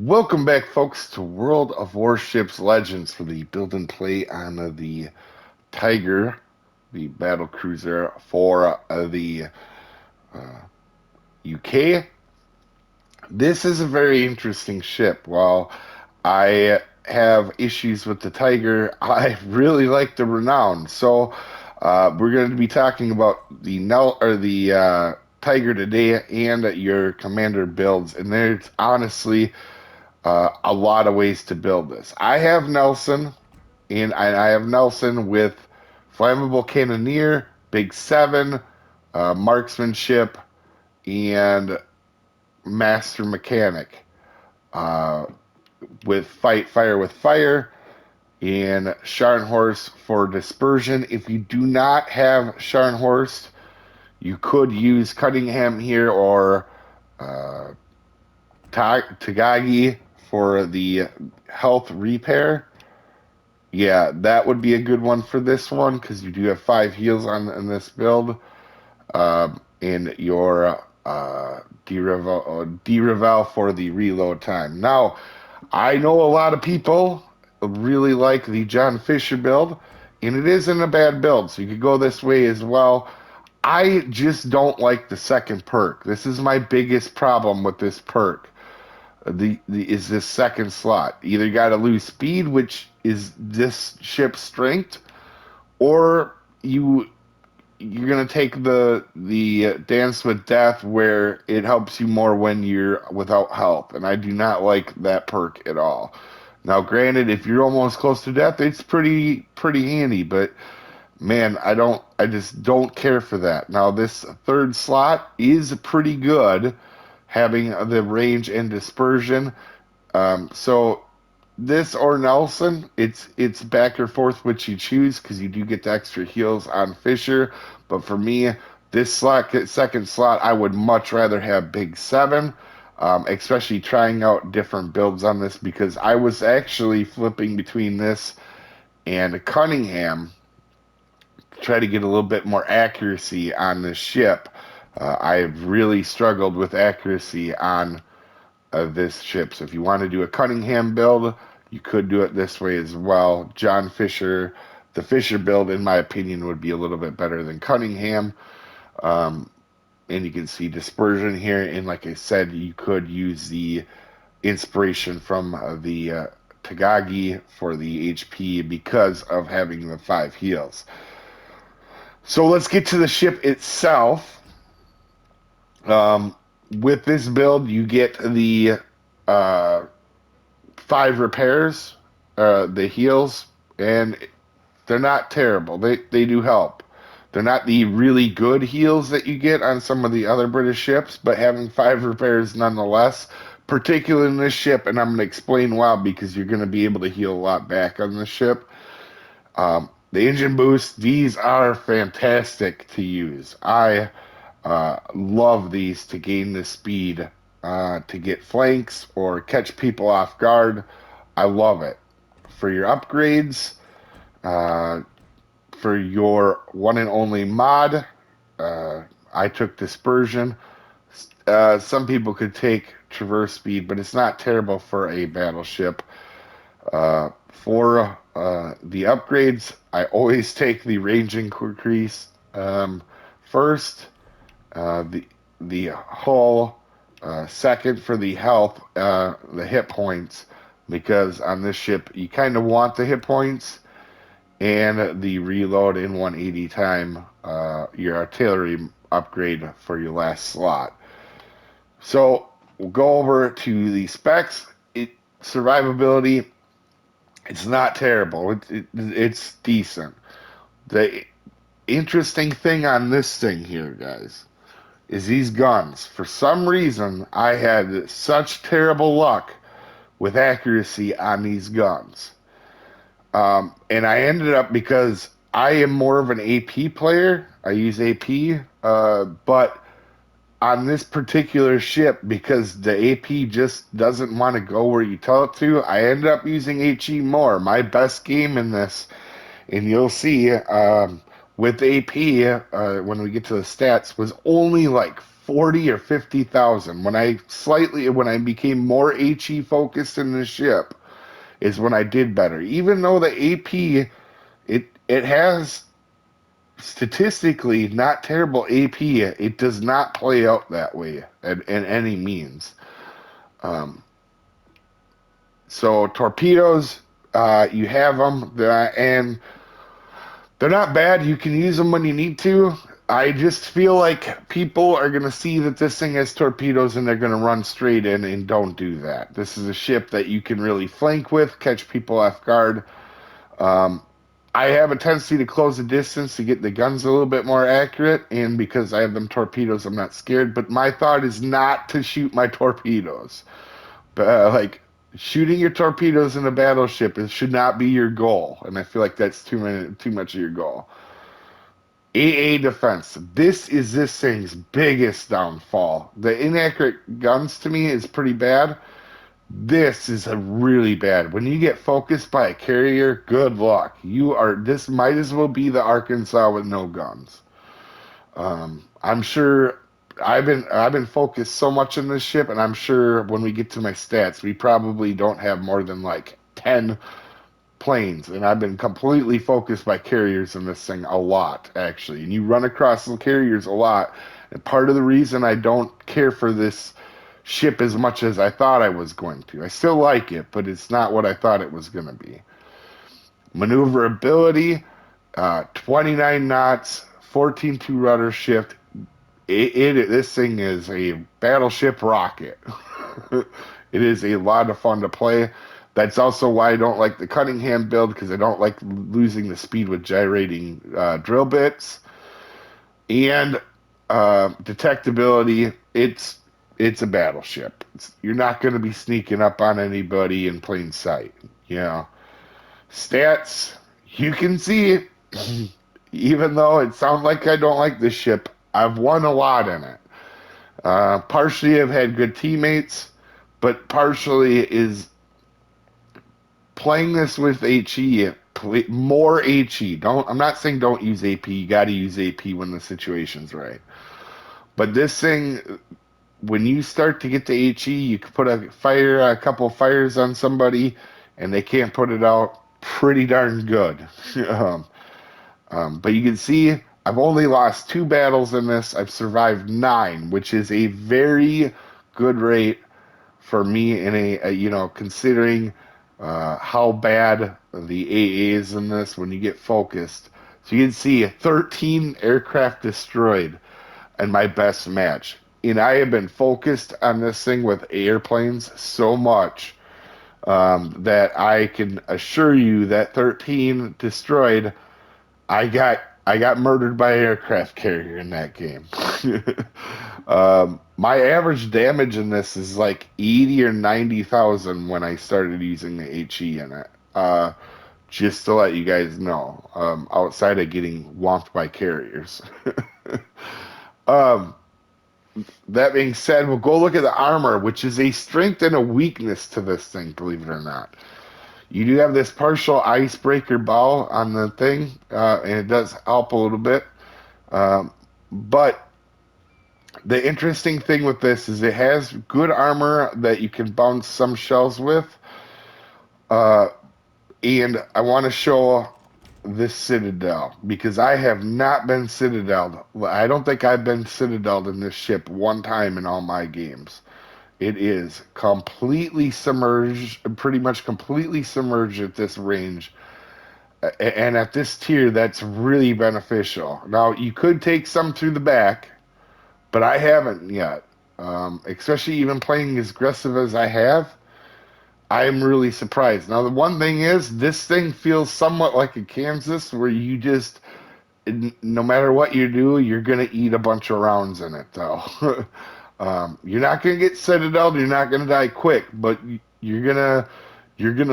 Welcome back, folks, to World of Warships Legends for the build and play on the Tiger, the battle cruiser for the uh, UK. This is a very interesting ship. While I have issues with the Tiger, I really like the Renown. We're going to be talking about the Tiger today and your commander builds, and there's honestly a lot of ways to build this. I have Nelson, and I have Nelson with flammable cannoneer, big seven, marksmanship, and master mechanic. Uh, with fight fire with fire, and Scharnhorst for dispersion. If you do not have Scharnhorst, you could use Cunningham here or uh, Tagagi for the health repair. Yeah, that would be a good one for this one because you do have 5 heals on in this build. In your Deravel for the reload time. Now, I know a lot of people really like the John Fisher build, and it isn't a bad build, so you could go this way as well. I just don't like the second perk. This is my biggest problem with this perk. Is this second slot. Either you got to lose speed, which is this ship's strength, or you're gonna take the dance with death where it helps you more when you're without help, and I do not like that perk at all. Now, granted, if you're almost close to death, it's pretty handy, but man, I just don't care for that. Now, this third slot is pretty good, having the range and dispersion. So this or Nelson, it's back or forth which you choose because you do get the extra heals on Fisher. But for me, this second slot, I would much rather have Big Seven, especially trying out different builds on this because I was actually flipping between this and Cunningham to try to get a little bit more accuracy on this ship. I've really struggled with accuracy on this ship. So if you want to do a Cunningham build, you could do it this way as well. John Fisher, the Fisher build, in my opinion, would be a little bit better than Cunningham. Um, and you can see dispersion here. And like I said, you could use the inspiration from the Tagagi for the HP because of having the 5 heals. So let's get to the ship itself. Um, with this build, you get the uh, 5 repairs, the heals, and they're not terrible. They do help. They're not the really good heals that you get on some of the other British ships, but having 5 repairs nonetheless, particularly in this ship, and I'm going to explain why because you're going to be able to heal a lot back on this ship. The engine boosts, these are fantastic to use. I love these to gain the speed to get flanks or catch people off guard. I love it. For your upgrades, uh, for your one and only mod, I took dispersion. Some people could take traverse speed, but it's not terrible for a battleship. For the upgrades, I always take the range increase first. The hull second for the health, the hit points, because on this ship you kind of want the hit points and the reload in 180 time, your artillery upgrade for your last slot. So we'll go over to the specs. Survivability, it's not terrible. It's decent. The interesting thing on this thing here, guys, is these guns. For some reason, I had such terrible luck with accuracy on these guns. And I ended up because I am more of an AP player. I use AP, but on this particular ship, because the AP just doesn't want to go where you tell it to, I ended up using HE more. My best game in this, and you'll see with AP when we get to the stats, was only like 40 or 50,000. When I became more HE focused in the ship is when I did better. Even though the AP it has statistically not terrible AP, it does not play out that way in any means. Um, so torpedoes, you have them, and they're not bad. You can use them when you need to. I just feel like people are going to see that this thing has torpedoes and they're going to run straight in and don't do that. This is a ship that you can really flank with, catch people off guard. Um, I have a tendency to close the distance to get the guns a little bit more accurate, and because I have them torpedoes, I'm not scared. But my thought is not to shoot my torpedoes. Like shooting your torpedoes in a battleship, it should not be your goal, and I feel like that's too much of your goal. AA defense. This is this thing's biggest downfall. The inaccurate guns to me is pretty bad. This is a really bad. When you get focused by a carrier, good luck. This might as well be the Arkansas with no guns. I'm sure I've been focused so much in this ship, and I'm sure when we get to my stats, we probably don't have more than like 10 planes, and I've been completely focused by carriers in this thing a lot, actually. And you run across the carriers a lot. And part of the reason I don't care for this ship as much as I thought I was going to. I still like it, but it's not what I thought it was going to be. Maneuverability, 29 knots, 14-2 rudder shift. This thing is a battleship rocket. It is a lot of fun to play. That's also why I don't like the Cunningham build, because I don't like losing the speed with gyrating drill bits. And detectability, it's a battleship. You're not going to be sneaking up on anybody in plain sight. You know, stats, you can see, even though it sounds like I don't like this ship, I've won a lot in it. Partially I've had good teammates, but partially is playing this with HE, more HE. I'm not saying don't use AP. You got to use AP when the situation's right. But this thing, when you start to get to HE, you can put a couple fires on somebody, and they can't put it out pretty darn good. But you can see I've only lost 2 battles in this. I've survived 9, which is a very good rate for me in considering how bad the AA is in this when you get focused. So you can see 13 aircraft destroyed in my best match. And I have been focused on this thing with airplanes so much that I can assure you that 13 destroyed, I got murdered by an aircraft carrier in that game. My average damage in this is like 80 or 90,000 when I started using the HE in it. Just to let you guys know, outside of getting whomped by carriers. um, that being said, we'll go look at the armor, which is a strength and a weakness to this thing, believe it or not. You do have this partial icebreaker bow on the thing, and it does help a little bit. But the interesting thing with this is it has good armor that you can bounce some shells with. And I want to show this Citadel, because I have not been Citadeled. I don't think I've been Citadeled in this ship one time in all my games. It is completely submerged, pretty much completely submerged at this range. And at this tier, that's really beneficial. Now, you could take some through the back, but I haven't yet. Especially even playing as aggressive as I have, I'm really surprised. Now, the one thing is, this thing feels somewhat like a Kansas, where you just, no matter what you do, you're going to eat a bunch of rounds in it, though. You're not going to get citadel. You're not going to die quick, but you're gonna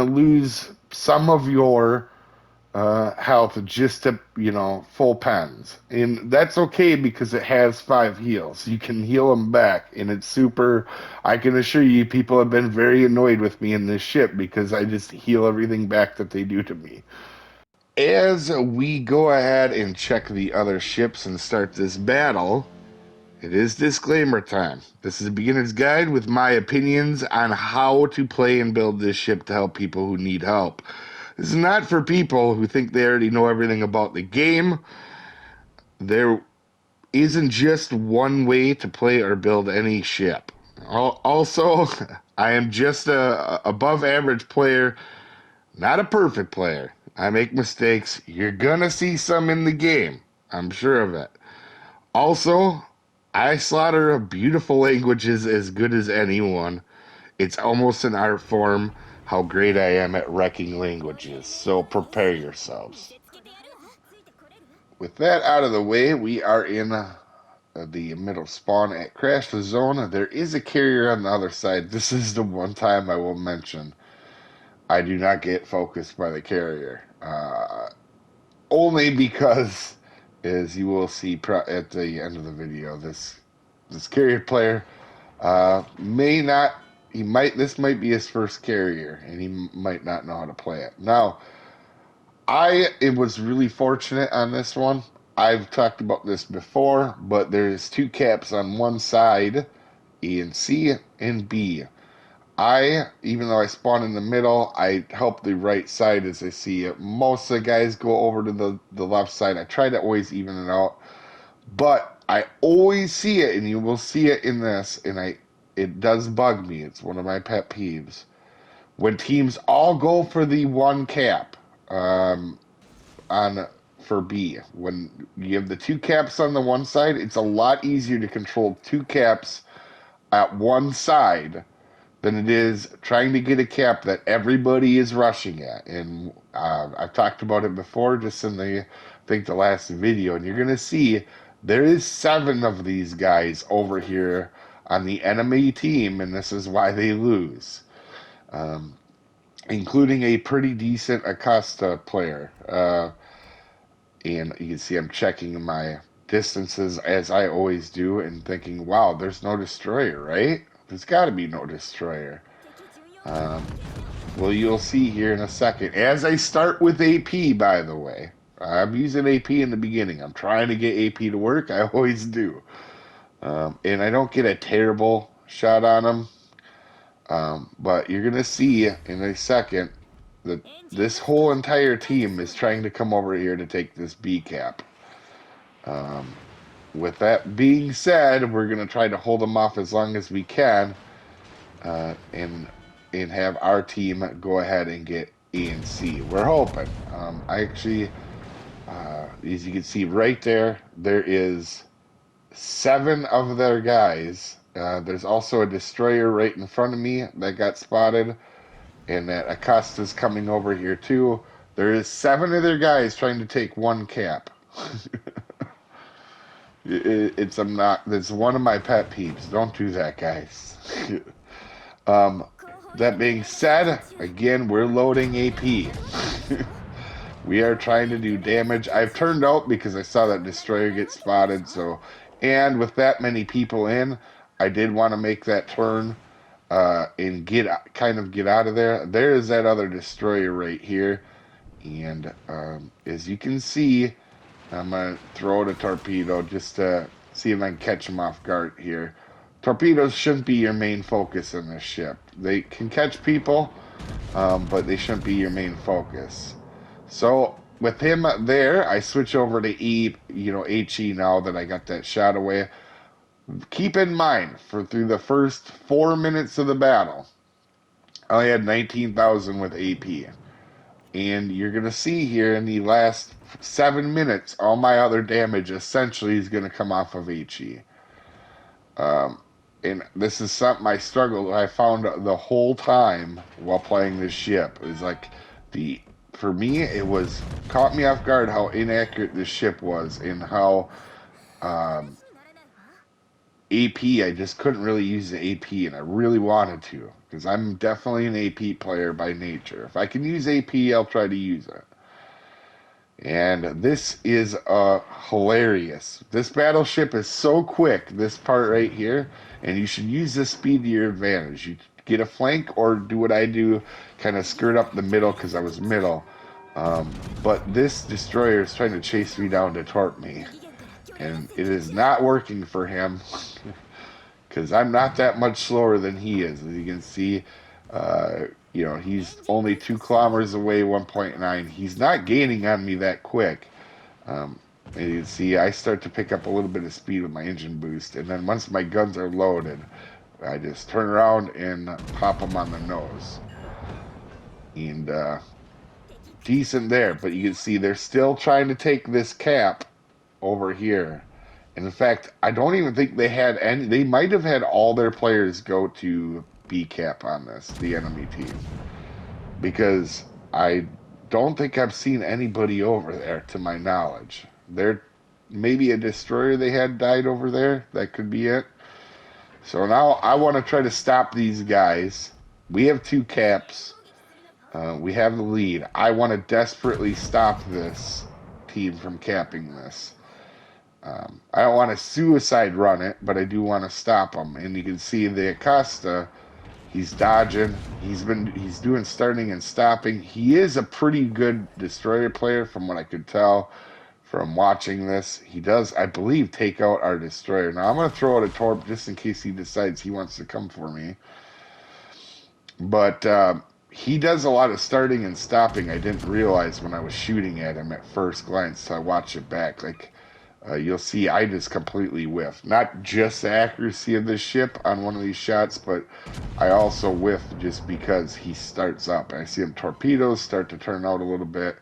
lose some of your health just to full pens, and that's okay because it has 5 heals. You can heal them back, and it's super. I can assure you, people have been very annoyed with me in this ship because I just heal everything back that they do to me. As we go ahead and check the other ships and start this battle, It is disclaimer time. This is a beginner's guide with my opinions on how to play and build this ship to help people who need help. This is not for people who think they already know everything about the game. There isn't just one way to play or build any ship. Also, I am just a above average player, not a perfect player. I make mistakes. You're gonna see some in the game. I'm sure of it. Also, I slaughter beautiful languages as good as anyone. It's almost an art form how great I am at wrecking languages. So prepare yourselves. With that out of the way, we are in the middle spawn at Crash the Zone. There is a carrier on the other side. This is the one time I will mention I do not get focused by the carrier. Only because, as you will see at the end of the video, this carrier player may not. This might be his first carrier, and he might not know how to play it. Now, it was really fortunate on this one. I've talked about this before, but there's two caps on one side, E and C, and B. Even though I spawn in the middle, I help the right side as I see it. Most of the guys go over to the left side. I try to always even it out, but I always see it, and you will see it in this, and it does bug me. It's one of my pet peeves. When teams all go for the one cap, for B. When you have the two caps on the one side, it's a lot easier to control two caps at one side than it is trying to get a cap that everybody is rushing at. And I've talked about it before, just in I think the last video, and you're gonna see there is 7 of these guys over here on the enemy team, and this is why they lose. Including a pretty decent Acosta player. And you can see I'm checking my distances as I always do and thinking, wow, there's no destroyer, right? There's got to be no destroyer. Well, you'll see here in a second. As I start with AP, by the way, I'm using AP in the beginning. I'm trying to get AP to work. I always do. And I don't get a terrible shot on him. But you're going to see in a second that this whole entire team is trying to come over here to take this B cap. With that being said, we're going to try to hold them off as long as we can, and have our team go ahead and get A and C. We're hoping. I actually, as you can see right there, there is 7 of their guys. There's also a destroyer right in front of me that got spotted, and that Acosta's coming over here too. There is 7 of their guys trying to take one cap. It's one of my pet peeves. Don't do that, guys. That being said, again, we're loading AP. We are trying to do damage. I've turned out because I saw that destroyer get spotted. And with that many people in, I did want to make that turn and get out of there. There is that other destroyer right here, and as you can see, I'm gonna throw out a torpedo just to see if I can catch him off guard here. Torpedoes shouldn't be your main focus in this ship. They can catch people, but they shouldn't be your main focus. So with him there, I switch over to HE now that I got that shot away. Keep in mind, through the first 4 minutes of the battle, I had 19,000 with AP. And you're going to see here in the last 7 minutes, all my other damage essentially is going to come off of HE. And this is something I found the whole time while playing this ship. It was like, for me, caught me off guard how inaccurate this ship was, and how AP, I just couldn't really use the AP, and I really wanted to, because I'm definitely an AP player by nature. If I can use AP, I'll try to use it. And this is hilarious. This battleship is so quick, this part right here, and you should use this speed to your advantage. You get a flank or do what I do, kind of skirt up the middle because I was middle. But this destroyer is trying to chase me down to torp me. And it is not working for him because I'm not that much slower than he is. As you can see, you know, he's only 2 kilometers away, 1.9. He's not gaining on me that quick. Um, and you can see I start to pick up a little bit of speed with my engine boost. And then once my guns are loaded, I just turn around and pop them on the nose. And decent there, but you can see they're still trying to take this cap over here. And in fact, I don't even think they had any. They might have had all their players go to B cap on this, the enemy team, because I don't think I've seen anybody over there to my knowledge. There, maybe a destroyer they had died over there. That could be it. So now I want to try to stop these guys. We have 2 caps. We have the lead. I want to desperately stop this team from capping this. I don't want to suicide run it, but I do want to stop him. And you can see the Acosta, he's dodging. He's doing starting and stopping. He is a pretty good destroyer player from what I could tell from watching this. He does, I believe, take out our destroyer. Now I'm going to throw out a torp just in case he decides he wants to come for me. But he does a lot of starting and stopping. I didn't realize when I was shooting at him at first glance, so I watched it back. Like, you'll see I just completely whiffed. Not just the accuracy of this ship on one of these shots, but I also whiffed just because he starts up. And I see him torpedoes start to turn out a little bit.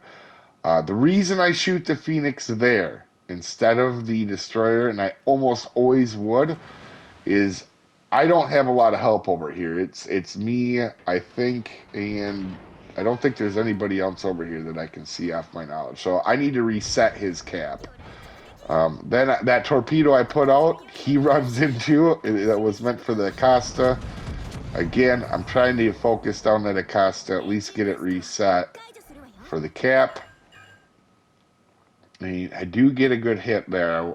The reason I shoot the Phoenix there instead of the destroyer, and I almost always would, is I don't have a lot of help over here. It's me, I think, and I don't think there's anybody else over here that I can see off my knowledge. So I need to reset his cap. Then that torpedo I put out, he runs into, that was meant for the Acosta. Again, I'm trying to focus down that Acosta, at least get it reset for the cap. I do get a good hit there,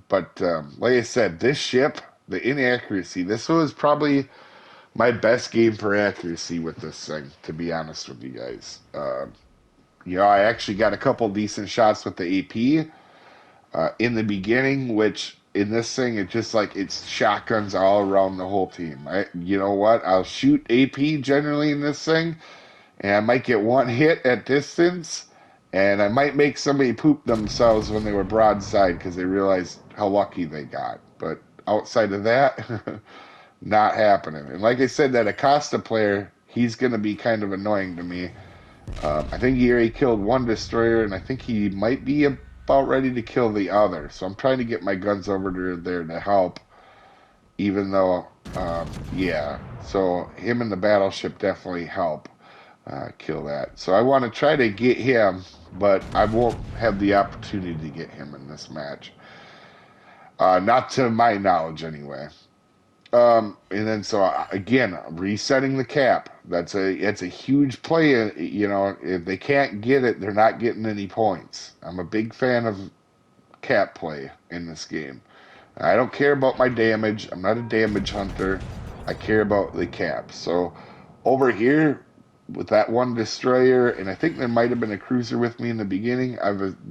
but like I said, this ship, the inaccuracy, this was probably my best game for accuracy with this thing, to be honest with you guys. You know, I actually got a couple decent shots with the AP in the beginning, which in this thing, it's just like it's shotguns all around the whole team. You know what? I'll shoot AP generally in this thing, and I might get one hit at distance, and I might make somebody poop themselves when they were broadside because they realized how lucky they got. But outside of that, not happening. And like I said, that Acosta player, he's going to be kind of annoying to me. I think he already killed one destroyer, and I think he might be about ready to kill the other. So I'm trying to get my guns over there to help, even though, yeah. So him and the Battleship definitely help kill that. So I want to try to get him, but I won't have the opportunity to get him in this match. Not to my knowledge, anyway. And then so again, resetting the cap. That's a huge play. You know, if they can't get it, they're not getting any points. I'm a big fan of cap play in this game. I don't care about my damage. I'm not a damage hunter. I care about the cap. So over here with that one destroyer, and I think there might have been a cruiser with me in the beginning.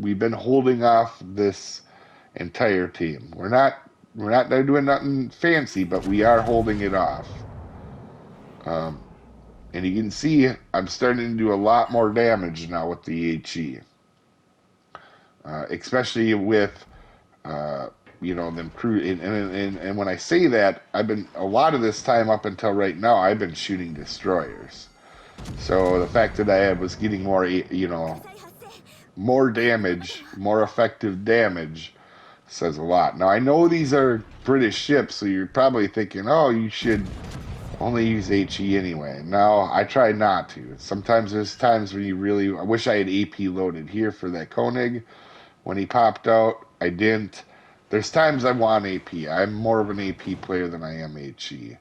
We've been holding off this entire team. We're not doing nothing fancy, but we are holding it off. And you can see I'm starting to do a lot more damage now with the HE. Especially with, you know, them crew. And when I say that, I've been, a lot of this time up until right now, I've been shooting destroyers. So the fact that I was getting more, you know, more damage, more effective damage, says a lot. Now, I know these are British ships, so you're probably thinking, oh, you should only use HE anyway. No, I try not to. Sometimes there's times when you really... I wish I had AP loaded here for that Koenig. When he popped out, I didn't. There's times I want AP. I'm more of an AP player than I am HE.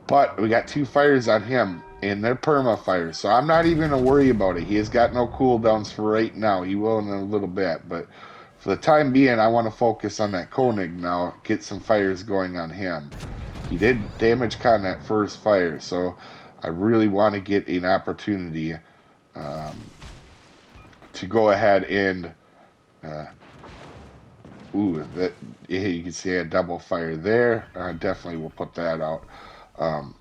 But we got 2 fires on him, and they're perma fires, so I'm not even going to worry about it. He has got no cooldowns for right now. He will in a little bit, but for the time being, I want to focus on that Koenig now, get some fires going on him. He did damage con that first fire, so I really want to get an opportunity to go ahead and Ooh, that you can see a double fire there. Definitely will put that out.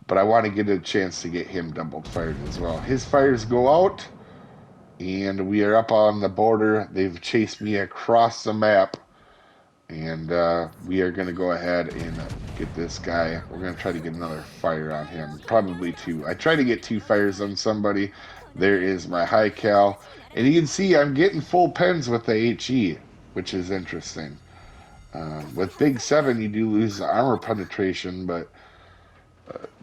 But I want to get a chance to get him double fired as well. His fires go out, and we are up on the border. They've chased me across the map, and we are going to go ahead and get this guy. We're going to try to get another fire on him, probably two. I try to get two fires on somebody. There is my high cal, and you can see I'm getting full pens with the HE, which is interesting. With Big 7, you do lose the armor penetration, but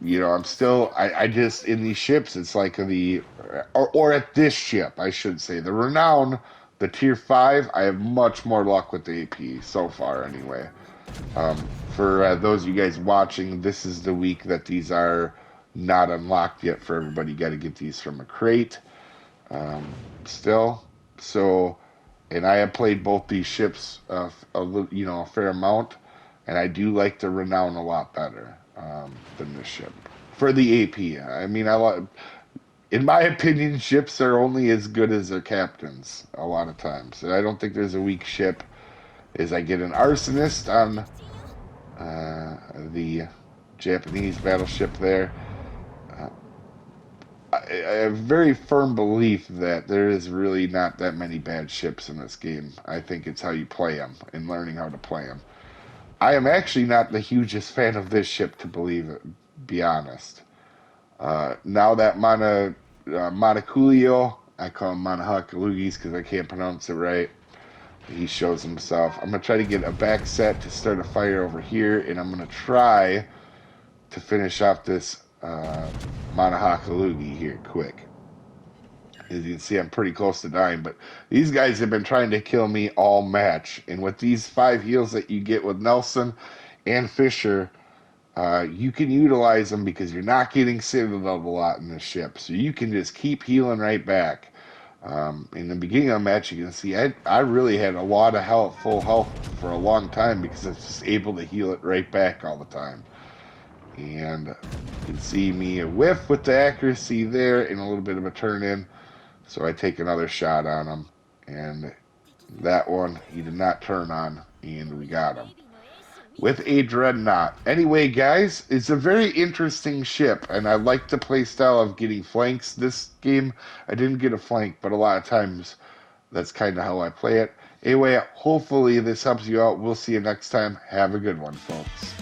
I'm still, I just, in these ships, it's like or at this ship, I should say, the Renown, the Tier 5, I have much more luck with the AP so far, anyway. For those of you guys watching, this is the week that these are not unlocked yet for everybody. You got to get these from a crate still. So, and I have played both these ships a fair amount, and I do like the Renown a lot better than this ship for the AP. I mean, in my opinion, ships are only as good as their captains a lot of times. And I don't think there's a weak ship. As I get an arsonist on the Japanese battleship there. I have a very firm belief that there is really not that many bad ships in this game. I think it's how you play them and learning how to play them. I am actually not the hugest fan of this ship, to be honest. Now that Monaculio, I call him Monahakalugis because I can't pronounce it right. He shows himself. I'm going to try to get a back set to start a fire over here, and I'm going to try to finish off this Manahakalugi here quick. As you can see, I'm pretty close to dying, but these guys have been trying to kill me all match. And with these 5 heals that you get with Nelson and Fisher, you can utilize them because you're not getting citadeled a lot in this ship. So you can just keep healing right back. In the beginning of the match, you can see I really had a lot of full health for a long time because I was just able to heal it right back all the time. And you can see me a whiff with the accuracy there and a little bit of a turn in. So I take another shot on him. And that one, he did not turn on. And we got him. With a dreadnought. Anyway, guys, it's a very interesting ship. And I like the play style of getting flanks. This game, I didn't get a flank. But a lot of times, that's kind of how I play it. Anyway, hopefully this helps you out. We'll see you next time. Have a good one, folks.